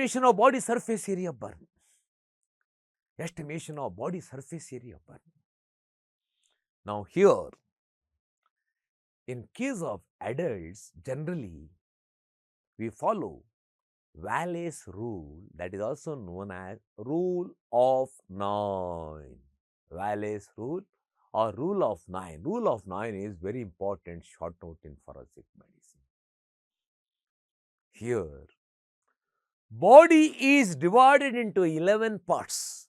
estimation of body surface area burn. Estimation of body surface area burn. Now here, in case of adults, generally we follow Wallace rule, that is also known as rule of 9. Wallace rule or rule of 9. Rule of 9 is very important short note in forensic medicine. Here, body is divided into 11 parts.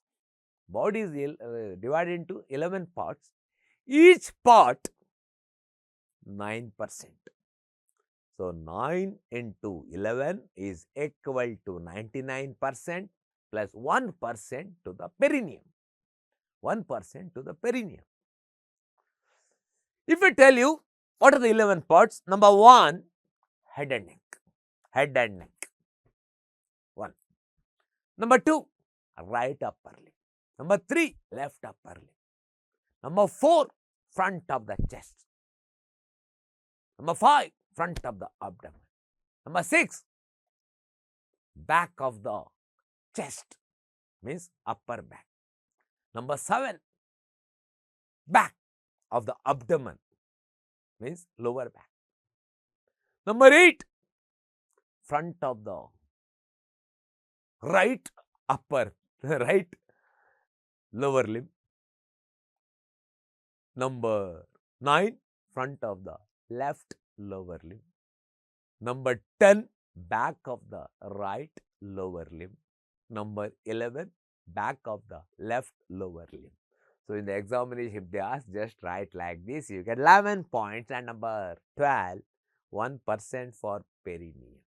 Body is divided into 11 parts. Each part 9%. So, 9 into 11 is equal to 99% plus 1% to the perineum. 1% to the perineum. If I tell you what are the 11 parts, number 1, head and neck. Head and neck. 1. Number 2, right upper limb. Number 3, left upper limb. Number 4, front of the chest. Number 5, front of the abdomen. Number 6, back of the chest, means upper back. Number 7, back of the abdomen, means lower back. Number 8, front of the right upper, right lower limb. Number 9, front of the left lower limb. Number 10, back of the right lower limb. Number 11, back of the left lower limb. So, in the examination, if they ask, just write like this, you get 11 points, and number 12, 1% for perineum.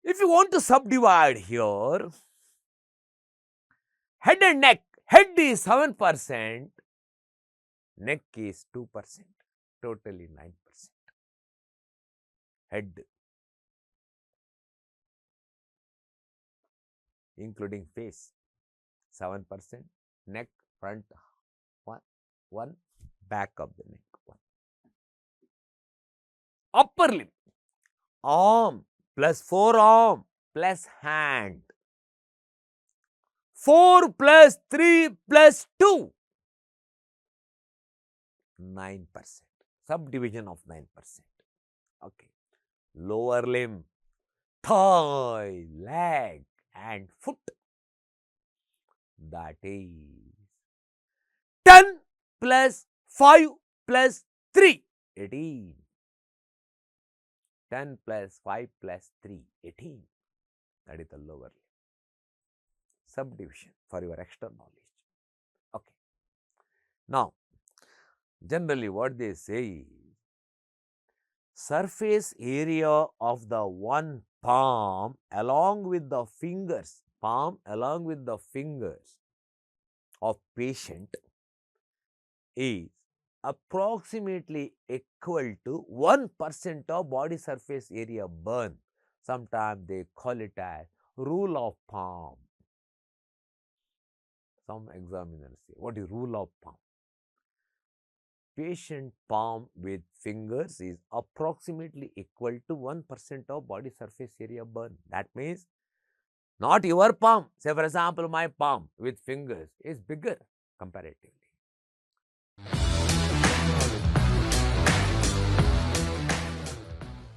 If you want to subdivide here, head and neck, head is 7%, neck is 2%, totally 9%. Head, including face, 7%, neck, front 1, back of the neck 1. Upper limb, arm plus forearm plus hand. 4 plus 3 plus 2, 9%. Subdivision of 9%. Okay. Lower limb, thigh, leg and foot. That is 10 plus 5 plus 3, 18. 10 plus 5 plus 3, 18. That is the lower limb. Subdivision for your extra knowledge. Okay. Now, generally what they say is, surface area of the one palm along with the fingers, palm along with the fingers of patient is approximately equal to 1% of body surface area burn. Sometimes they call it as rule of palm. Some examiners say, what is rule of palm? Patient palm with fingers is approximately equal to 1% of body surface area burn. That means not your palm. Say for example, my palm with fingers is bigger comparatively.